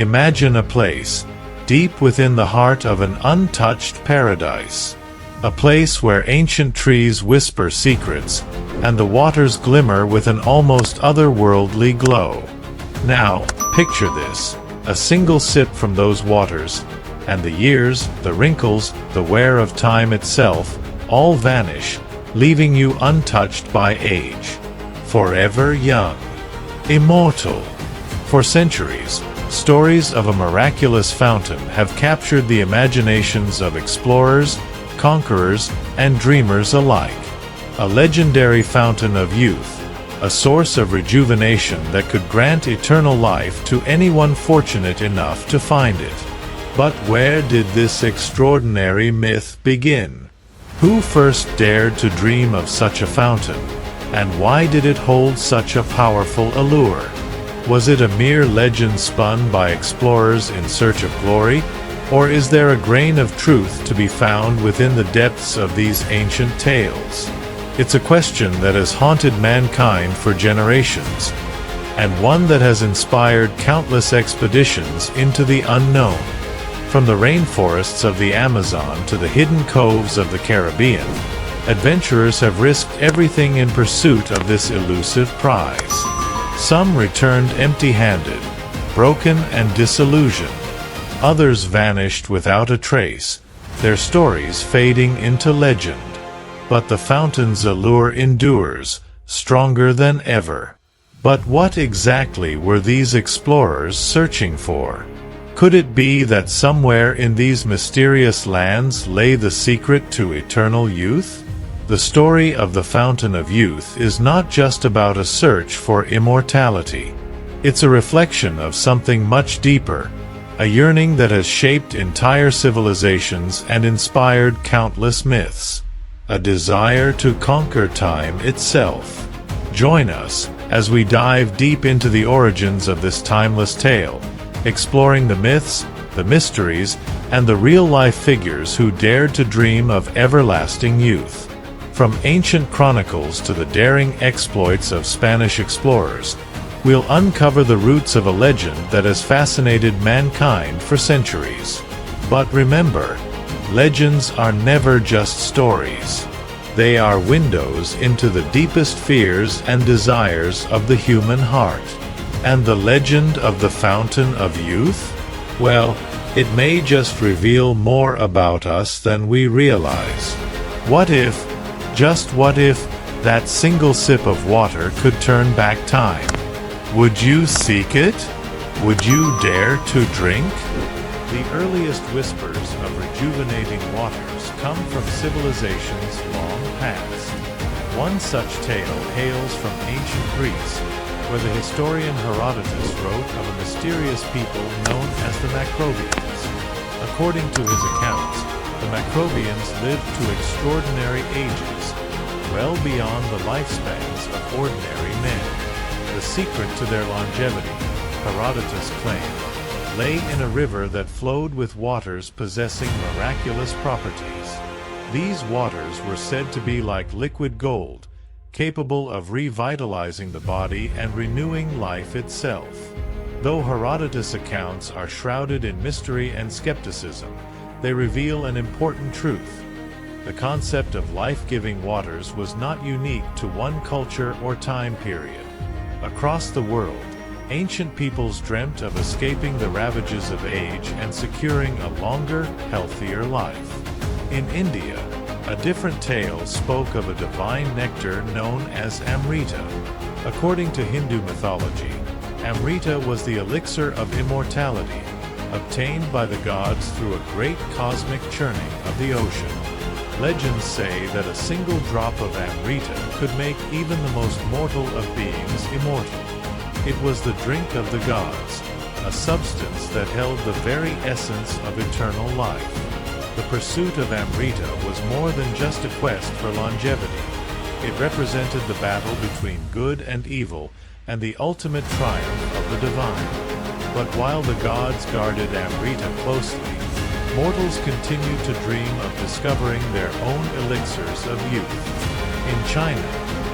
Imagine a place, deep within the heart of an untouched paradise. A place where ancient trees whisper secrets, and the waters glimmer with an almost otherworldly glow. Now, picture this, a single sip from those waters, and the years, the wrinkles, the wear of time itself, all vanish, leaving you untouched by age. Forever young. Immortal. For centuries, stories of a miraculous fountain have captured the imaginations of explorers, conquerors, and dreamers alike. A legendary fountain of youth, a source of rejuvenation that could grant eternal life to anyone fortunate enough to find it. But where did this extraordinary myth begin? Who first dared to dream of such a fountain, and why did it hold such a powerful allure? Was it a mere legend spun by explorers in search of glory, or is there a grain of truth to be found within the depths of these ancient tales? It's a question that has haunted mankind for generations, and one that has inspired countless expeditions into the unknown. From the rainforests of the Amazon to the hidden coves of the Caribbean, adventurers have risked everything in pursuit of this elusive prize. Some returned empty-handed, broken and disillusioned. Others vanished without a trace, their stories fading into legend. But the fountain's allure endures, stronger than ever. But what exactly were these explorers searching for? Could it be that somewhere in these mysterious lands lay the secret to eternal youth? The story of the Fountain of Youth is not just about a search for immortality. It's a reflection of something much deeper, a yearning that has shaped entire civilizations and inspired countless myths. A desire to conquer time itself. Join us as we dive deep into the origins of this timeless tale, exploring the myths, the mysteries, and the real-life figures who dared to dream of everlasting youth. From ancient chronicles to the daring exploits of Spanish explorers, we'll uncover the roots of a legend that has fascinated mankind for centuries. But remember, legends are never just stories. They are windows into the deepest fears and desires of the human heart. And the legend of the Fountain of Youth? Well, it may just reveal more about us than we realize. What if, just what if, that single sip of water could turn back time? Would you seek it? Would you dare to drink? The earliest whispers of rejuvenating waters come from civilizations long past. One such tale hails from ancient Greece, where the historian Herodotus wrote of a mysterious people known as the Macrobians. According to his accounts, the Macrobians lived to extraordinary ages, well beyond the lifespans of ordinary men. The secret to their longevity, Herodotus claimed, lay in a river that flowed with waters possessing miraculous properties. These waters were said to be like liquid gold, capable of revitalizing the body and renewing life itself. Though Herodotus' accounts are shrouded in mystery and skepticism, they reveal an important truth. The concept of life-giving waters was not unique to one culture or time period. Across the world, ancient peoples dreamt of escaping the ravages of age and securing a longer, healthier life. In India, a different tale spoke of a divine nectar known as Amrita. According to Hindu mythology, Amrita was the elixir of immortality, obtained by the gods through a great cosmic churning of the ocean. Legends say that a single drop of Amrita could make even the most mortal of beings immortal. It was the drink of the gods, a substance that held the very essence of eternal life. The pursuit of Amrita was more than just a quest for longevity. It represented the battle between good and evil and the ultimate triumph of the divine. But while the gods guarded Amrita closely, mortals continued to dream of discovering their own elixirs of youth. In China,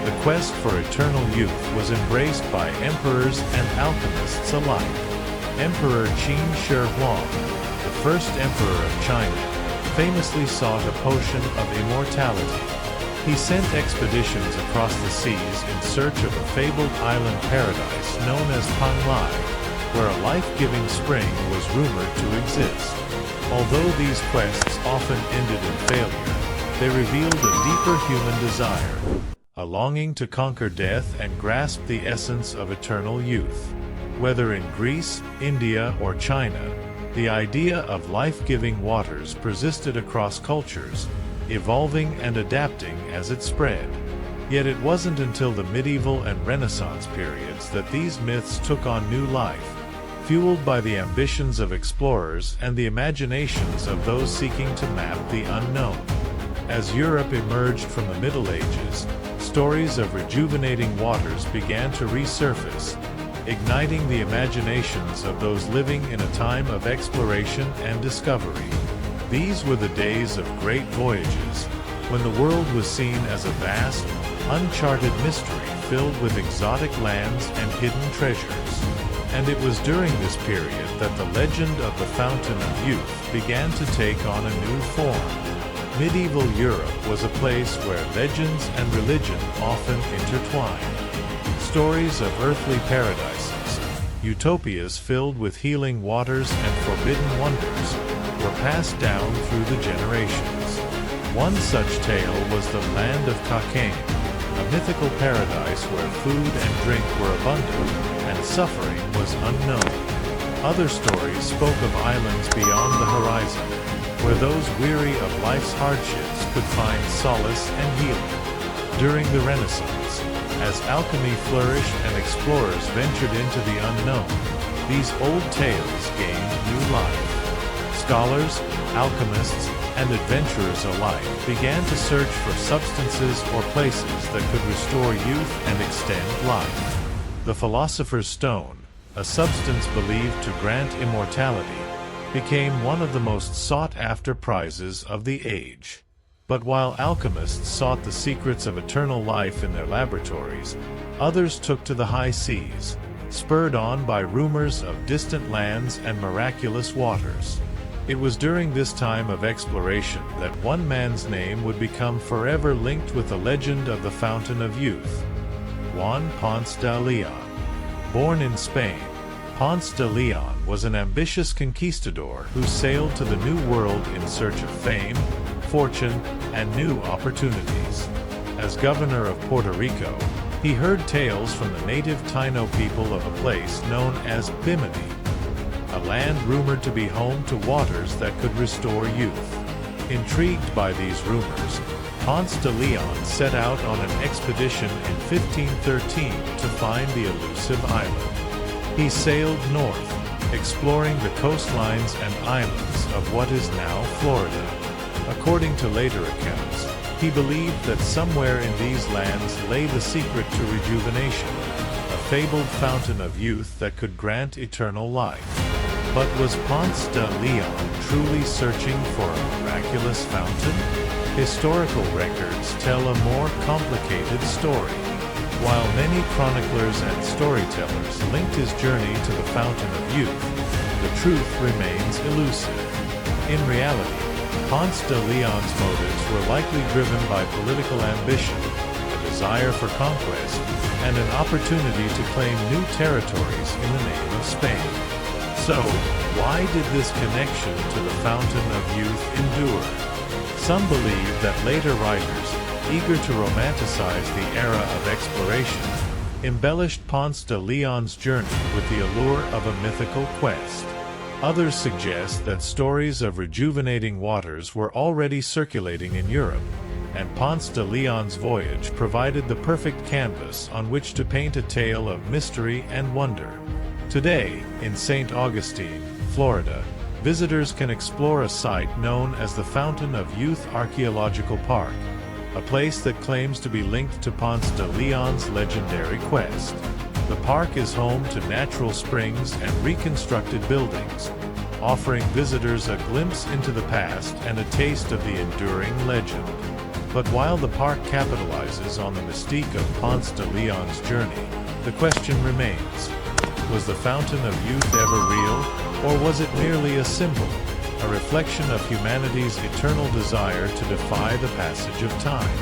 the quest for eternal youth was embraced by emperors and alchemists alike. Emperor Qin Shi Huang, the first emperor of China, famously sought a potion of immortality. He sent expeditions across the seas in search of a fabled island paradise known as Panglai, where a life-giving spring was rumored to exist. Although these quests often ended in failure, they revealed a deeper human desire, a longing to conquer death and grasp the essence of eternal youth. Whether in Greece, India, or China, the idea of life-giving waters persisted across cultures, evolving and adapting as it spread. Yet it wasn't until the medieval and Renaissance periods that these myths took on new life, fueled by the ambitions of explorers and the imaginations of those seeking to map the unknown. As Europe emerged from the Middle Ages, stories of rejuvenating waters began to resurface, igniting the imaginations of those living in a time of exploration and discovery. These were the days of great voyages, when the world was seen as a vast, uncharted mystery filled with exotic lands and hidden treasures. And it was during this period that the legend of the Fountain of Youth began to take on a new form. Medieval Europe was a place where legends and religion often intertwined. Stories of earthly paradises, utopias filled with healing waters and forbidden wonders, were passed down through the generations. One such tale was the land of Cockaigne, a mythical paradise where food and drink were abundant and suffering was unknown. Other stories spoke of islands beyond the horizon, where those weary of life's hardships could find solace and healing. During the Renaissance, as alchemy flourished and explorers ventured into the unknown, these old tales gained new life. Scholars, alchemists, and adventurers alike began to search for substances or places that could restore youth and extend life. The Philosopher's Stone, a substance believed to grant immortality, became one of the most sought-after prizes of the age. But while alchemists sought the secrets of eternal life in their laboratories, others took to the high seas, spurred on by rumors of distant lands and miraculous waters. It was during this time of exploration that one man's name would become forever linked with the legend of the Fountain of Youth: Juan Ponce de León. Born in Spain, Ponce de León was an ambitious conquistador who sailed to the New World in search of fame, fortune, and new opportunities. As governor of Puerto Rico, he heard tales from the native Taino people of a place known as Bimini, a land rumored to be home to waters that could restore youth. Intrigued by these rumors, Ponce de León set out on an expedition in 1513 to find the elusive island. He sailed north, exploring the coastlines and islands of what is now Florida. According to later accounts, he believed that somewhere in these lands lay the secret to rejuvenation, a fabled fountain of youth that could grant eternal life. But was Ponce de León truly searching for a miraculous fountain? Historical records tell a more complicated story. While many chroniclers and storytellers linked his journey to the Fountain of Youth, the truth remains elusive. In reality, Ponce de León's motives were likely driven by political ambition, a desire for conquest, and an opportunity to claim new territories in the name of Spain. So, why did this connection to the Fountain of Youth endure? Some believe that later writers, eager to romanticize the era of exploration, embellished Ponce de León's journey with the allure of a mythical quest. Others suggest that stories of rejuvenating waters were already circulating in Europe, and Ponce de León's voyage provided the perfect canvas on which to paint a tale of mystery and wonder. Today, in St. Augustine, Florida, visitors can explore a site known as the Fountain of Youth Archaeological Park, a place that claims to be linked to Ponce de León's legendary quest. The park is home to natural springs and reconstructed buildings, offering visitors a glimpse into the past and a taste of the enduring legend. But while the park capitalizes on the mystique of Ponce de León's journey, the question remains: Was the fountain of youth ever real, or was it merely a symbol, a reflection of humanity's eternal desire to defy the passage of time?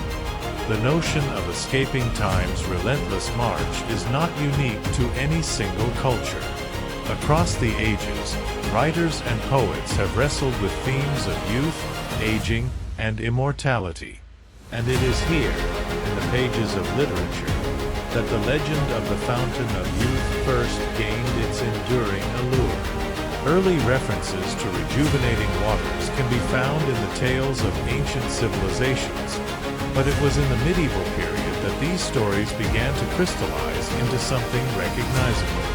The notion of escaping time's relentless march is not unique to any single culture. Across the ages, writers and poets have wrestled with themes of youth, aging, and immortality. And it is here, in the pages of literature, that the legend of the Fountain of Youth first gained its enduring allure. Early references to rejuvenating waters can be found in the tales of ancient civilizations, but it was in the medieval period that these stories began to crystallize into something recognizable.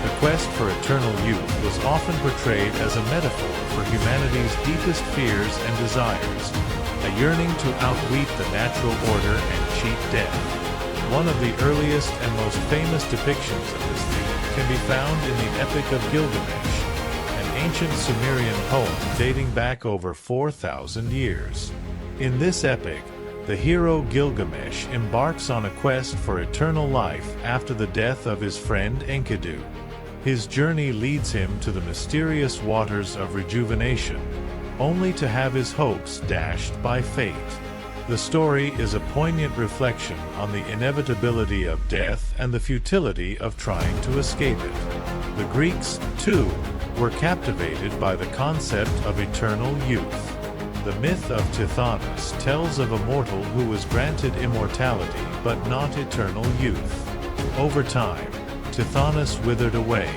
The quest for eternal youth was often portrayed as a metaphor for humanity's deepest fears and desires, a yearning to outweep the natural order and cheat death. One of the earliest and most famous depictions of this theme can be found in the Epic of Gilgamesh, an ancient Sumerian poem dating back over 4,000 years. In this epic, the hero Gilgamesh embarks on a quest for eternal life after the death of his friend Enkidu. His journey leads him to the mysterious waters of rejuvenation, only to have his hopes dashed by fate. The story is a poignant reflection on the inevitability of death and the futility of trying to escape it. The Greeks, too, were captivated by the concept of eternal youth. The myth of Tithonus tells of a mortal who was granted immortality but not eternal youth. Over time, Tithonus withered away,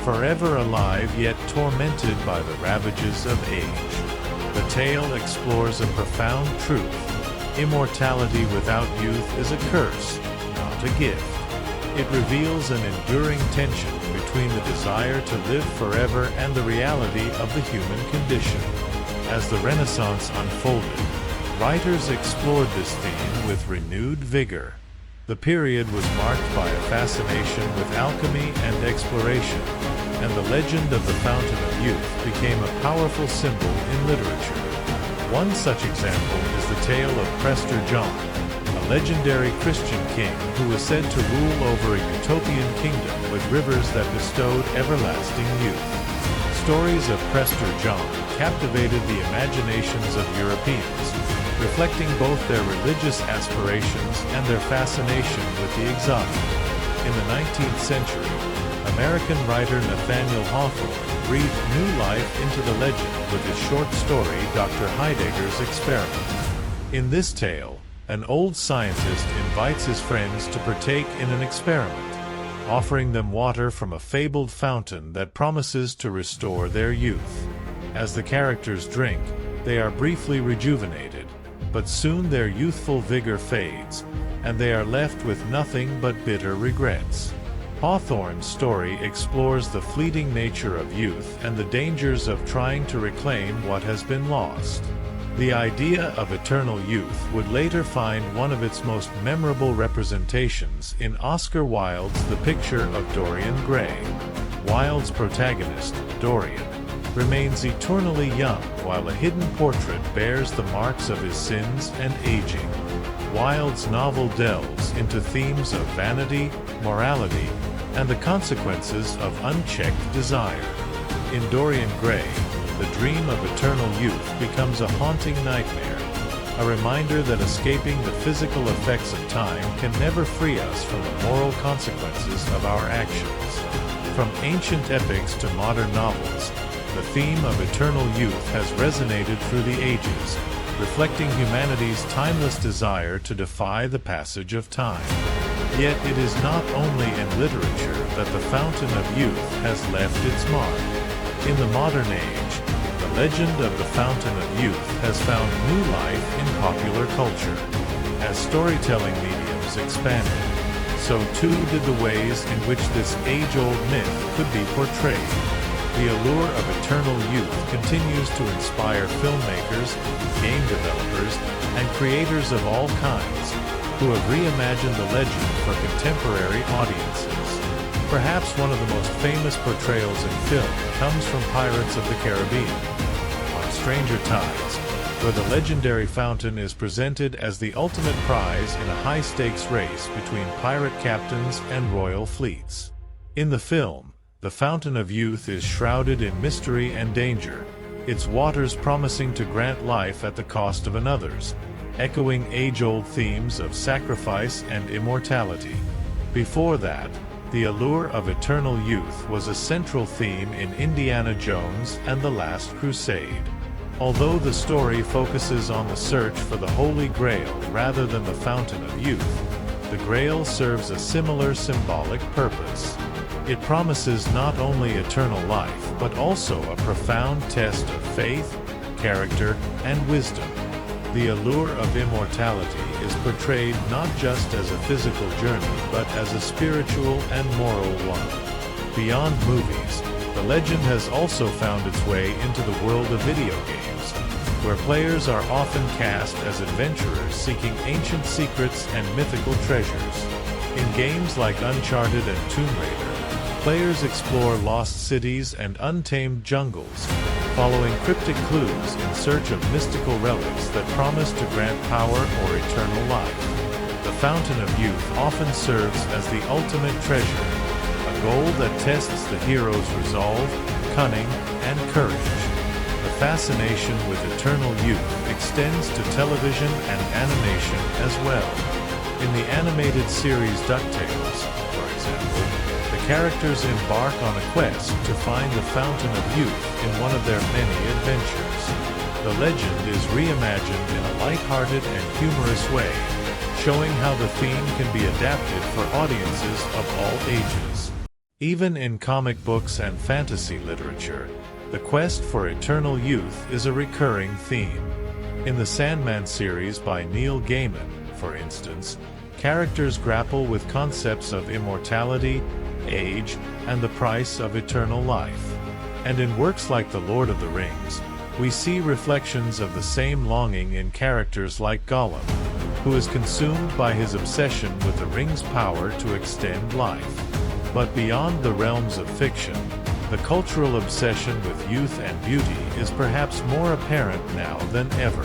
forever alive yet tormented by the ravages of age. The tale explores a profound truth. Immortality without youth is a curse, not a gift. It reveals an enduring tension between the desire to live forever and the reality of the human condition. As the Renaissance unfolded, writers explored this theme with renewed vigor. The period was marked by a fascination with alchemy and exploration, and the legend of the Fountain of Youth became a powerful symbol in literature. One such example is the tale of Prester John, a legendary Christian king who was said to rule over a utopian kingdom with rivers that bestowed everlasting youth. Stories of Prester John captivated the imaginations of Europeans, reflecting both their religious aspirations and their fascination with the exotic. In the 19th century, American writer Nathaniel Hawthorne breathed new life into the legend with his short story Dr. Heidegger's Experiment. In this tale, an old scientist invites his friends to partake in an experiment, offering them water from a fabled fountain that promises to restore their youth. As the characters drink, they are briefly rejuvenated, but soon their youthful vigor fades, and they are left with nothing but bitter regrets. Hawthorne's story explores the fleeting nature of youth and the dangers of trying to reclaim what has been lost. The idea of eternal youth would later find one of its most memorable representations in Oscar Wilde's The Picture of Dorian Gray. Wilde's protagonist, Dorian, remains eternally young while a hidden portrait bears the marks of his sins and aging. Wilde's novel delves into themes of vanity, morality, and the consequences of unchecked desire. In Dorian Gray, the dream of eternal youth becomes a haunting nightmare, a reminder that escaping the physical effects of time can never free us from the moral consequences of our actions. From ancient epics to modern novels, the theme of eternal youth has resonated through the ages, reflecting humanity's timeless desire to defy the passage of time. Yet it is not only in literature that the Fountain of Youth has left its mark. In the modern age, the legend of the Fountain of Youth has found new life in popular culture. As storytelling mediums expanded, so too did the ways in which this age-old myth could be portrayed. The allure of eternal youth continues to inspire filmmakers, game developers, and creators of all kinds, who have reimagined the legend for contemporary audiences. Perhaps one of the most famous portrayals in film comes from Pirates of the Caribbean. On Stranger Tides, where the legendary fountain is presented as the ultimate prize in a high-stakes race between pirate captains and royal fleets. In the film, the Fountain of Youth is shrouded in mystery and danger, its waters promising to grant life at the cost of another's, echoing age-old themes of sacrifice and immortality. Before that, the allure of eternal youth was a central theme in Indiana Jones and the Last Crusade. Although the story focuses on the search for the Holy Grail rather than the Fountain of Youth, the Grail serves a similar symbolic purpose. It promises not only eternal life but also a profound test of faith, character, and wisdom. The allure of immortality is portrayed not just as a physical journey but as a spiritual and moral one. Beyond movies, the legend has also found its way into the world of video games, where players are often cast as adventurers seeking ancient secrets and mythical treasures. In games like Uncharted and Tomb Raider, players explore lost cities and untamed jungles, following cryptic clues in search of mystical relics that promise to grant power or eternal life. The Fountain of Youth often serves as the ultimate treasure, a goal that tests the hero's resolve, cunning, and courage. The fascination with eternal youth extends to television and animation as well. In the animated series DuckTales, for example, the characters embark on a quest to find the Fountain of Youth in one of their many adventures. The legend is reimagined in a lighthearted and humorous way, showing how the theme can be adapted for audiences of all ages. Even in comic books and fantasy literature, the quest for eternal youth is a recurring theme. In the Sandman series by Neil Gaiman, for instance, characters grapple with concepts of immortality, age, and the price of eternal life. And in works like The Lord of the Rings, we see reflections of the same longing in characters like Gollum, who is consumed by his obsession with the ring's power to extend life. But beyond the realms of fiction, the cultural obsession with youth and beauty is perhaps more apparent now than ever.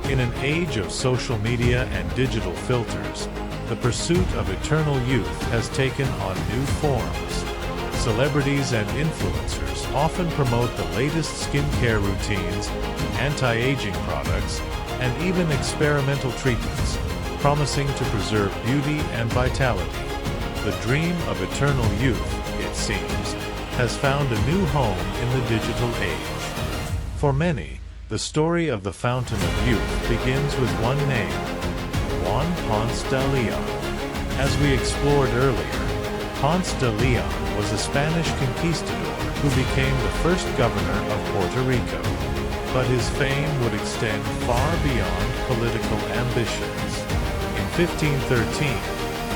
In an age of social media and digital filters, the pursuit of eternal youth has taken on new forms. Celebrities and influencers often promote the latest skincare routines, anti-aging products, and even experimental treatments, promising to preserve beauty and vitality. The dream of eternal youth, it seems, has found a new home in the digital age. For many, the story of the Fountain of Youth begins with one name, Juan Ponce de León. As we explored earlier, Ponce de León was a Spanish conquistador who became the first governor of Puerto Rico. But his fame would extend far beyond political ambitions. In 1513,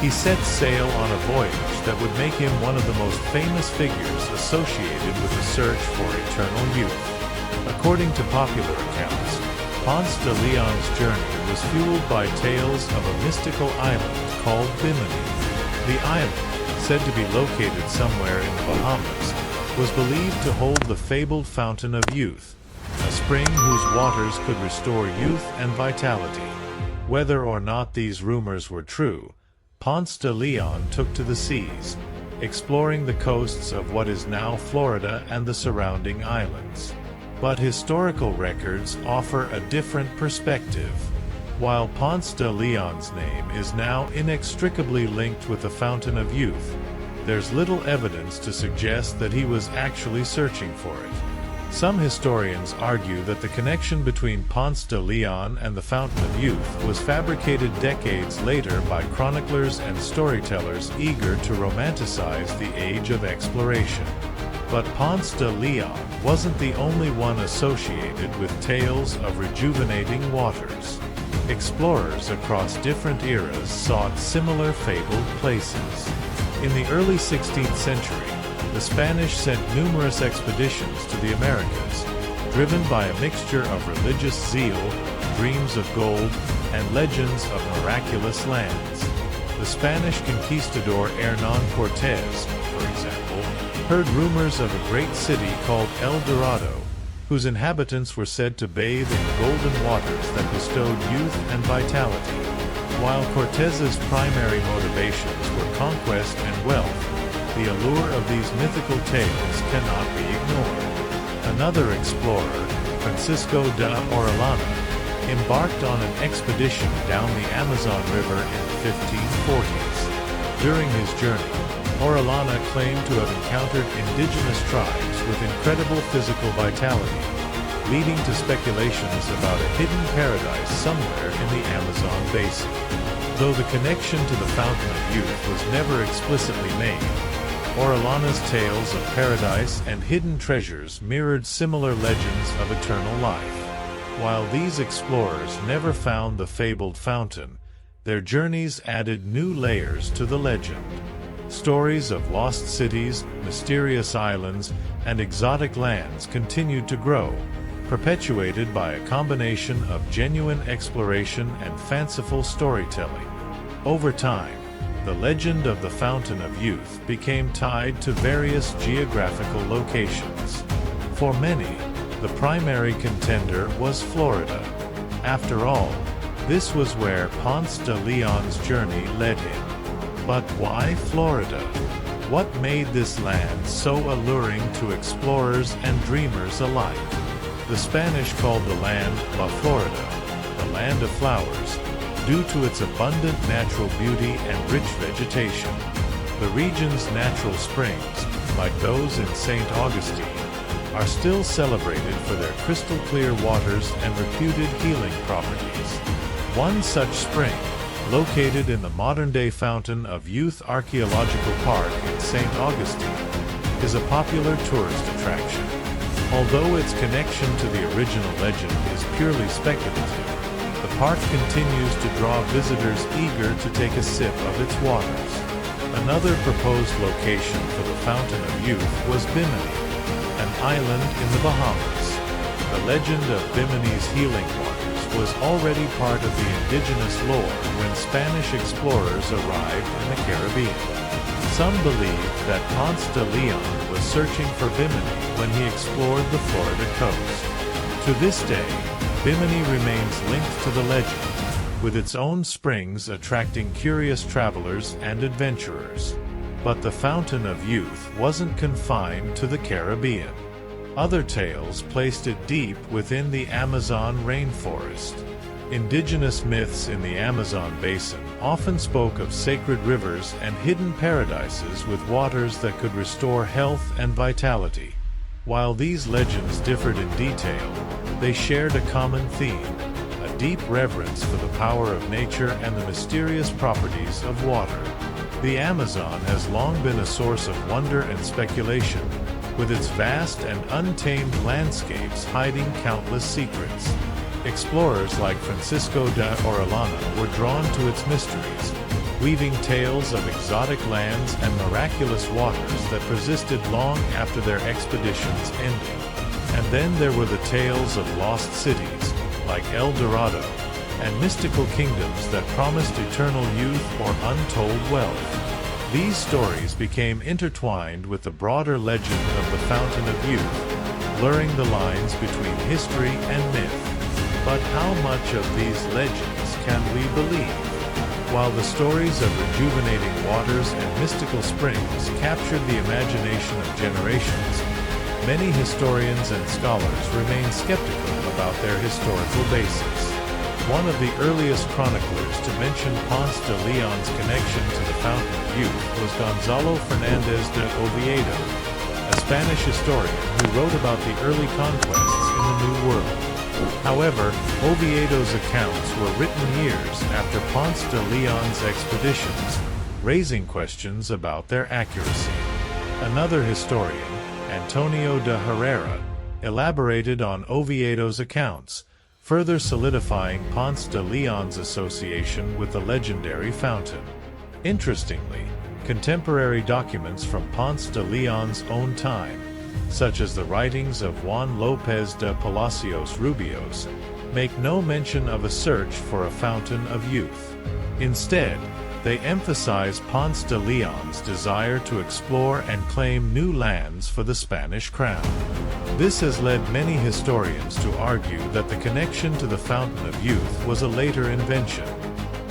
he set sail on a voyage that would make him one of the most famous figures associated with the search for eternal youth. According to popular accounts, Ponce de Leon's journey was fueled by tales of a mystical island called Bimini. The island, said to be located somewhere in the Bahamas, was believed to hold the fabled Fountain of Youth, a spring whose waters could restore youth and vitality. Whether or not these rumors were true, Ponce de León took to the seas, exploring the coasts of what is now Florida and the surrounding islands. But historical records offer a different perspective. While Ponce de León's name is now inextricably linked with the Fountain of Youth, there's little evidence to suggest that he was actually searching for it. Some historians argue that the connection between Ponce de León and the Fountain of Youth was fabricated decades later by chroniclers and storytellers eager to romanticize the age of exploration. But Ponce de León wasn't the only one associated with tales of rejuvenating waters. Explorers across different eras sought similar fabled places. In the early 16th century, the Spanish sent numerous expeditions to the Americas, driven by a mixture of religious zeal, dreams of gold, and legends of miraculous lands. The Spanish conquistador Hernán Cortés, for example, heard rumors of a great city called El Dorado, whose inhabitants were said to bathe in golden waters that bestowed youth and vitality. While Cortés's primary motivations were conquest and wealth, the allure of these mythical tales cannot be ignored. Another explorer, Francisco de Orellana, embarked on an expedition down the Amazon River in the 1540s. During his journey, Orellana claimed to have encountered indigenous tribes with incredible physical vitality, leading to speculations about a hidden paradise somewhere in the Amazon basin. Though the connection to the Fountain of Youth was never explicitly made, Orellana's tales of paradise and hidden treasures mirrored similar legends of eternal life. While these explorers never found the fabled fountain, their journeys added new layers to the legend. Stories of lost cities, mysterious islands, and exotic lands continued to grow, perpetuated by a combination of genuine exploration and fanciful storytelling. Over time, the legend of the Fountain of Youth became tied to various geographical locations. For many, the primary contender was Florida. After all, this was where Ponce de Leon's journey led him. But why Florida? What made this land so alluring to explorers and dreamers alike? The Spanish called the land La Florida, the land of flowers, due to its abundant natural beauty and rich vegetation. The region's natural springs, like those in St. Augustine, are still celebrated for their crystal-clear waters and reputed healing properties. One such spring, located in the modern-day Fountain of Youth Archaeological Park in St. Augustine, is a popular tourist attraction. Although its connection to the original legend is purely speculative, the park continues to draw visitors eager to take a sip of its waters. Another proposed location for the Fountain of Youth was Bimini, an island in the Bahamas. The legend of Bimini's healing waters was already part of the indigenous lore when Spanish explorers arrived in the Caribbean. Some believe that Ponce de León was searching for Bimini when he explored the Florida coast. To this day, Bimini remains linked to the legend, with its own springs attracting curious travelers and adventurers. But the Fountain of Youth wasn't confined to the Caribbean. Other tales placed it deep within the Amazon rainforest. Indigenous myths in the Amazon basin often spoke of sacred rivers and hidden paradises with waters that could restore health and vitality. While these legends differed in detail, they shared a common theme, a deep reverence for the power of nature and the mysterious properties of water. The Amazon has long been a source of wonder and speculation, with its vast and untamed landscapes hiding countless secrets. Explorers like Francisco de Orellana were drawn to its mysteries, weaving tales of exotic lands and miraculous waters that persisted long after their expeditions ended. And then there were the tales of lost cities, like El Dorado, and mystical kingdoms that promised eternal youth or untold wealth. These stories became intertwined with the broader legend of the Fountain of Youth, blurring the lines between history and myth. But how much of these legends can we believe? While the stories of rejuvenating waters and mystical springs captured the imagination of generations, many historians and scholars remain skeptical about their historical basis. One of the earliest chroniclers to mention Ponce de Leon's connection to the Fountain of Youth was Gonzalo Fernández de Oviedo, a Spanish historian who wrote about the early conquests in the New World. However, Oviedo's accounts were written years after Ponce de Leon's expeditions, raising questions about their accuracy. Another historian, Antonio de Herrera, elaborated on Oviedo's accounts, further solidifying Ponce de Leon's association with the legendary fountain. Interestingly, contemporary documents from Ponce de Leon's own time, such as the writings of Juan López de Palacios Rubios, make no mention of a search for a fountain of youth. Instead, they emphasize Ponce de Leon's desire to explore and claim new lands for the Spanish crown. This has led many historians to argue that the connection to the Fountain of Youth was a later invention,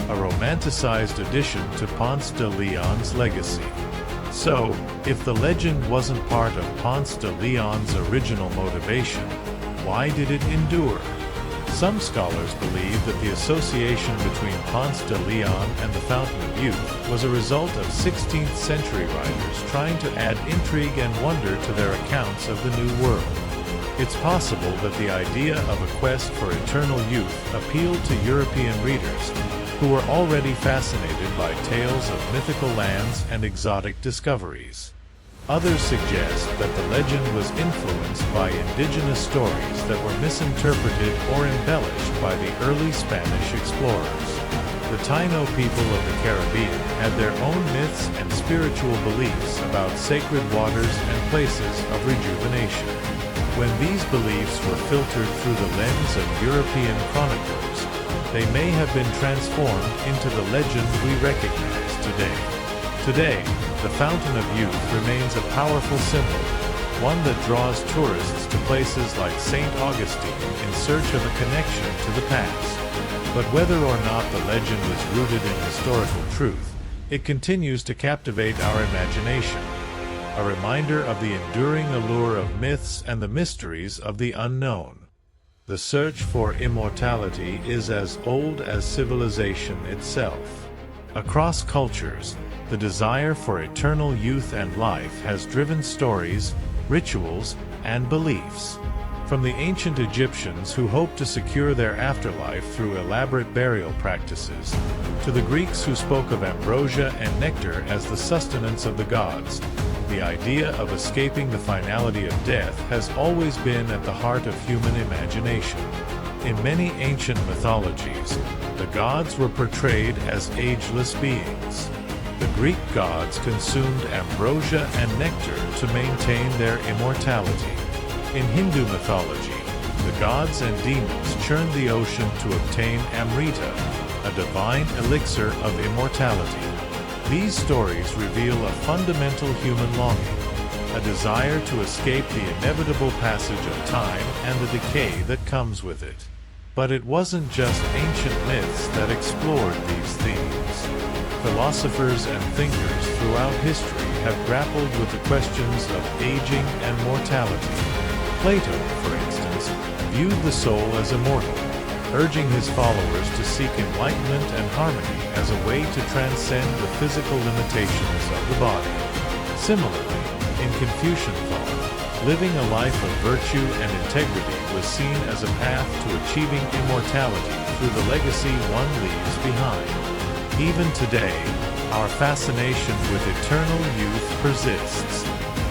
a romanticized addition to Ponce de Leon's legacy. So, if the legend wasn't part of Ponce de Leon's original motivation, why did it endure? Some scholars believe that the association between Ponce de Leon and the Fountain of Youth was a result of 16th century writers trying to add intrigue and wonder to their accounts of the New World. It's possible that the idea of a quest for eternal youth appealed to European readers, who were already fascinated by tales of mythical lands and exotic discoveries. Others suggest that the legend was influenced by indigenous stories that were misinterpreted or embellished by the early Spanish explorers. The Taino people of the Caribbean had their own myths and spiritual beliefs about sacred waters and places of rejuvenation. When these beliefs were filtered through the lens of European chroniclers, they may have been transformed into the legend we recognize today. Today, the Fountain of Youth remains a powerful symbol, one that draws tourists to places like St. Augustine in search of a connection to the past. But whether or not the legend is rooted in historical truth, it continues to captivate our imagination, a reminder of the enduring allure of myths and the mysteries of the unknown. The search for immortality is as old as civilization itself. Across cultures, the desire for eternal youth and life has driven stories, rituals, and beliefs. From the ancient Egyptians who hoped to secure their afterlife through elaborate burial practices, to the Greeks who spoke of ambrosia and nectar as the sustenance of the gods, the idea of escaping the finality of death has always been at the heart of human imagination. In many ancient mythologies, the gods were portrayed as ageless beings. The Greek gods consumed ambrosia and nectar to maintain their immortality. In Hindu mythology, the gods and demons churned the ocean to obtain Amrita, a divine elixir of immortality. These stories reveal a fundamental human longing, a desire to escape the inevitable passage of time and the decay that comes with it. But it wasn't just ancient myths that explored these themes. Philosophers and thinkers throughout history have grappled with the questions of aging and mortality. Plato, for instance, viewed the soul as immortal, urging his followers to seek enlightenment and harmony as a way to transcend the physical limitations of the body. Similarly, in Confucian thought, living a life of virtue and integrity was seen as a path to achieving immortality through the legacy one leaves behind. Even today, our fascination with eternal youth persists.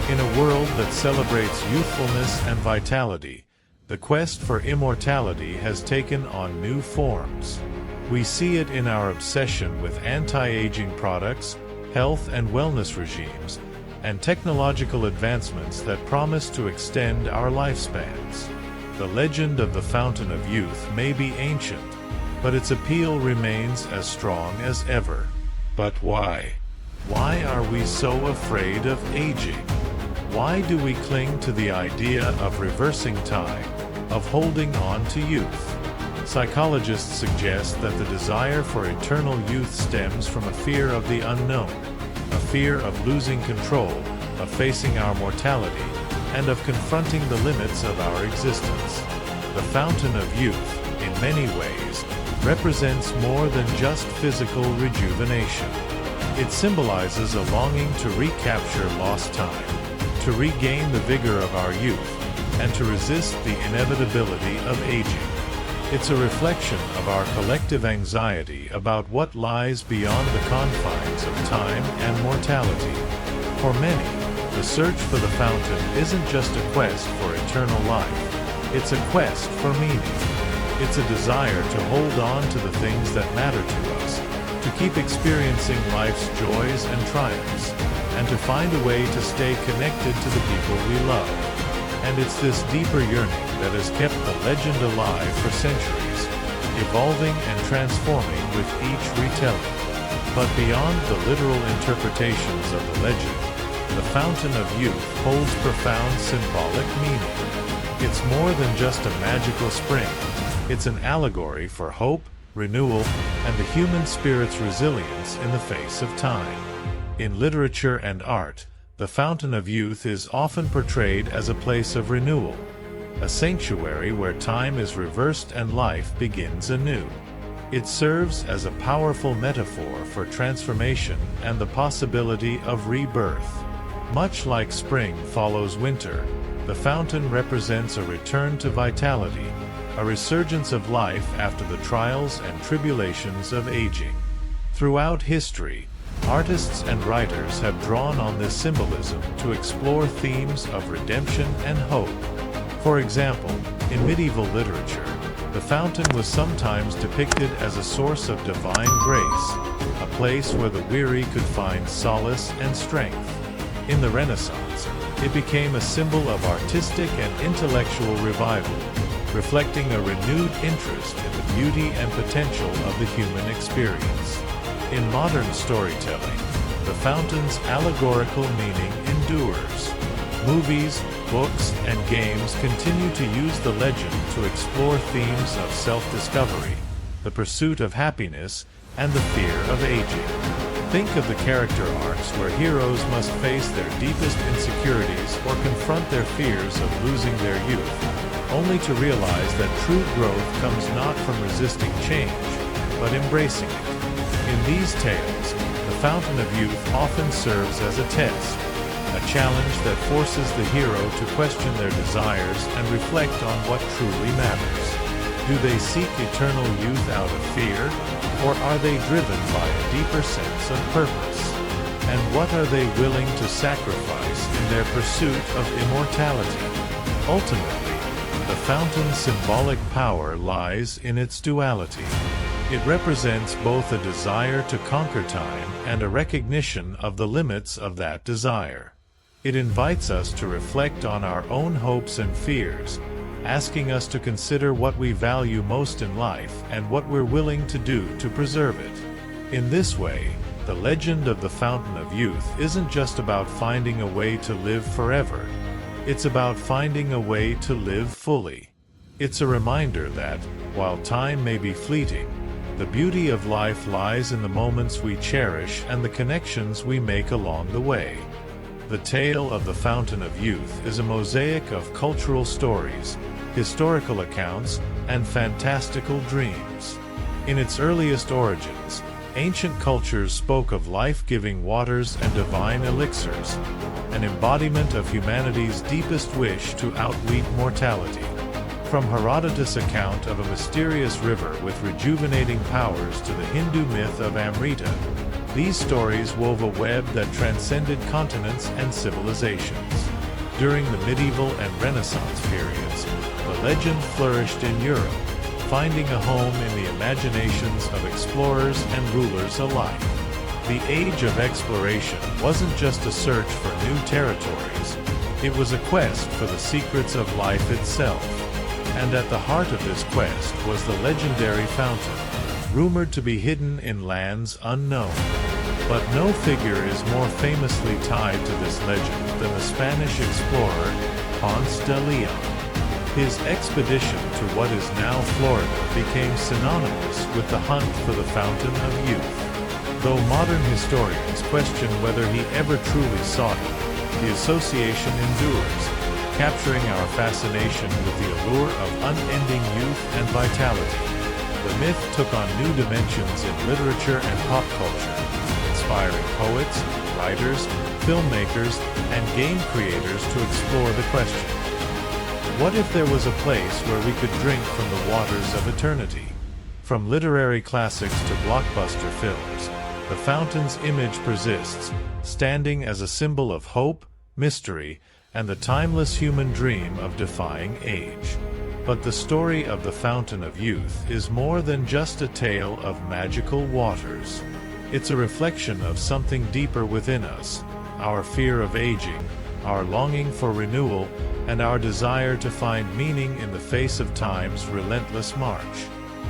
In a world that celebrates youthfulness and vitality, the quest for immortality has taken on new forms. We see it in our obsession with anti-aging products, health and wellness regimes, and technological advancements that promise to extend our lifespans. The legend of the Fountain of Youth may be ancient, but its appeal remains as strong as ever. But why? Why are we so afraid of aging? Why do we cling to the idea of reversing time, of holding on to youth? Psychologists suggest that the desire for eternal youth stems from a fear of the unknown, a fear of losing control, of facing our mortality, and of confronting the limits of our existence. The Fountain of Youth, in many ways, represents more than just physical rejuvenation. It symbolizes a longing to recapture lost time, to regain the vigor of our youth, and to resist the inevitability of aging. It's a reflection of our collective anxiety about what lies beyond the confines of time and mortality. For many, the search for the fountain isn't just a quest for eternal life. It's a quest for meaning. It's a desire to hold on to the things that matter to us, to keep experiencing life's joys and triumphs, and to find a way to stay connected to the people we love. And it's this deeper yearning that has kept the legend alive for centuries, evolving and transforming with each retelling. But beyond the literal interpretations of the legend, the Fountain of Youth holds profound symbolic meaning. It's more than just a magical spring. It's an allegory for hope, renewal, and the human spirit's resilience in the face of time. In literature and art, the Fountain of Youth is often portrayed as a place of renewal, a sanctuary where time is reversed and life begins anew. It serves as a powerful metaphor for transformation and the possibility of rebirth. Much like spring follows winter, the fountain represents a return to vitality, a resurgence of life after the trials and tribulations of aging. Throughout history, artists and writers have drawn on this symbolism to explore themes of redemption and hope. For example, in medieval literature, the fountain was sometimes depicted as a source of divine grace, a place where the weary could find solace and strength. In the Renaissance, it became a symbol of artistic and intellectual revival, reflecting a renewed interest in the beauty and potential of the human experience. In modern storytelling, the fountain's allegorical meaning endures. Movies, books, and games continue to use the legend to explore themes of self-discovery, the pursuit of happiness, and the fear of aging. Think of the character arcs where heroes must face their deepest insecurities or confront their fears of losing their youth, only to realize that true growth comes not from resisting change, but embracing it. In these tales, the Fountain of Youth often serves as a test, a challenge that forces the hero to question their desires and reflect on what truly matters. Do they seek eternal youth out of fear, or are they driven by a deeper sense of purpose? And what are they willing to sacrifice in their pursuit of immortality? Ultimately, the fountain's symbolic power lies in its duality. It represents both a desire to conquer time and a recognition of the limits of that desire. It invites us to reflect on our own hopes and fears, asking us to consider what we value most in life and what we're willing to do to preserve it. In this way, the legend of the Fountain of Youth isn't just about finding a way to live forever. It's about finding a way to live fully. It's a reminder that, while time may be fleeting, the beauty of life lies in the moments we cherish and the connections we make along the way. The tale of the Fountain of Youth is a mosaic of cultural stories, historical accounts, and fantastical dreams. In its earliest origins, ancient cultures spoke of life-giving waters and divine elixirs, an embodiment of humanity's deepest wish to outweep mortality. From Herodotus' account of a mysterious river with rejuvenating powers to the Hindu myth of Amrita, these stories wove a web that transcended continents and civilizations. During the medieval and Renaissance periods, the legend flourished in Europe, finding a home in the imaginations of explorers and rulers alike. The age of exploration wasn't just a search for new territories, it was a quest for the secrets of life itself. And at the heart of this quest was the legendary fountain, rumored to be hidden in lands unknown. But no figure is more famously tied to this legend than the Spanish explorer Ponce de León. His expedition to what is now Florida became synonymous with the hunt for the Fountain of Youth. Though modern historians question whether he ever truly sought it, the association endures, capturing our fascination with the allure of unending youth and vitality. The myth took on new dimensions in literature and pop culture, inspiring poets, writers, filmmakers, and game creators to explore the question: what if there was a place where we could drink from the waters of eternity? From literary classics to blockbuster films, the fountain's image persists, standing as a symbol of hope, mystery, and the timeless human dream of defying age. But the story of the Fountain of Youth is more than just a tale of magical waters. It's a reflection of something deeper within us, our fear of aging, our longing for renewal, and our desire to find meaning in the face of time's relentless march.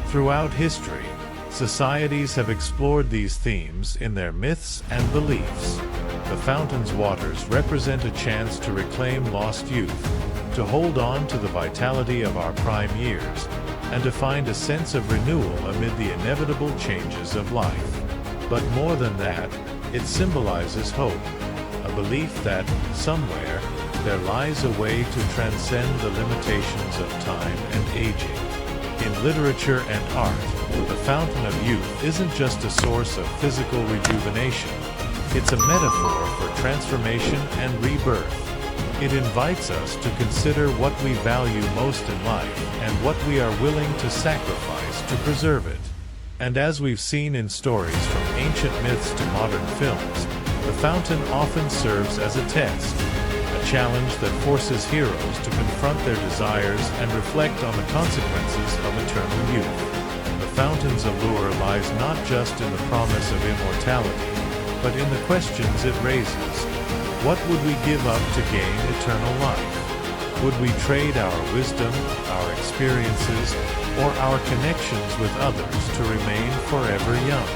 Throughout history, societies have explored these themes in their myths and beliefs. The fountain's waters represent a chance to reclaim lost youth, to hold on to the vitality of our prime years, and to find a sense of renewal amid the inevitable changes of life. But more than that, It symbolizes hope, a belief that, somewhere, there lies a way to transcend the limitations of time and aging. In literature and art, the fountain of youth isn't just a source of physical rejuvenation. It's a metaphor for transformation and rebirth. It invites us to consider what we value most in life and what we are willing to sacrifice to preserve it. And as we've seen in stories from ancient myths to modern films, the fountain often serves as a test, a challenge that forces heroes to confront their desires and reflect on the consequences of eternal youth. The fountain's allure lies not just in the promise of immortality, but in the questions it raises. What would we give up to gain eternal life? Would we trade our wisdom, our experiences, or our connections with others to remain forever young?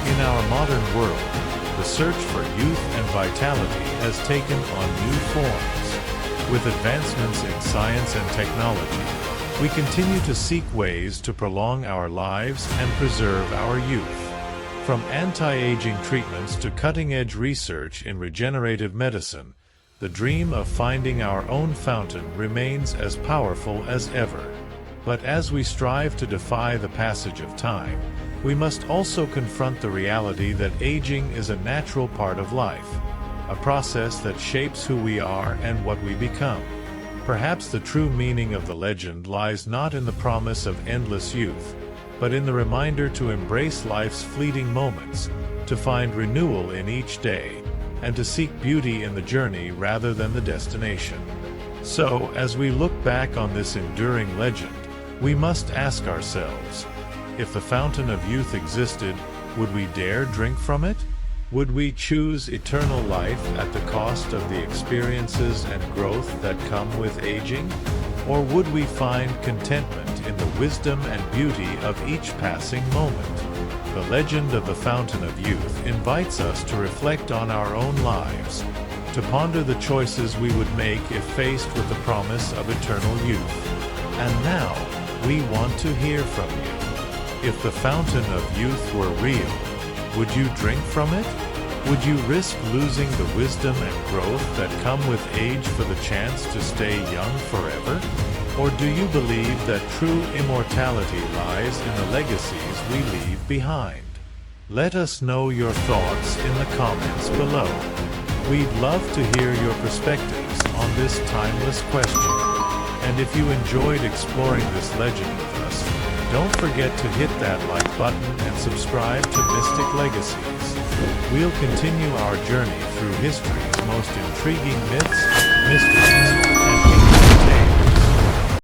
In our modern world, the search for youth and vitality has taken on new forms. With advancements in science and technology, we continue to seek ways to prolong our lives and preserve our youth. From anti-aging treatments to cutting-edge research in regenerative medicine, the dream of finding our own fountain remains as powerful as ever. But as we strive to defy the passage of time, we must also confront the reality that aging is a natural part of life, a process that shapes who we are and what we become. Perhaps the true meaning of the legend lies not in the promise of endless youth, but in the reminder to embrace life's fleeting moments, to find renewal in each day, and to seek beauty in the journey rather than the destination. So, as we look back on this enduring legend, we must ask ourselves, if the fountain of youth existed, would we dare drink from it? Would we choose eternal life at the cost of the experiences and growth that come with aging? Or would we find contentment in the wisdom and beauty of each passing moment? The legend of the Fountain of Youth invites us to reflect on our own lives, to ponder the choices we would make if faced with the promise of eternal youth. And now, we want to hear from you. If the Fountain of Youth were real, would you drink from it? Would you risk losing the wisdom and growth that come with age for the chance to stay young forever? Or do you believe that true immortality lies in the legacies we leave behind? Let us know your thoughts in the comments below. We'd love to hear your perspectives on this timeless question. And if you enjoyed exploring this legend with us, don't forget to hit that like button and subscribe to Mystic Legacies. We'll continue our journey through history's most intriguing myths and mysteries.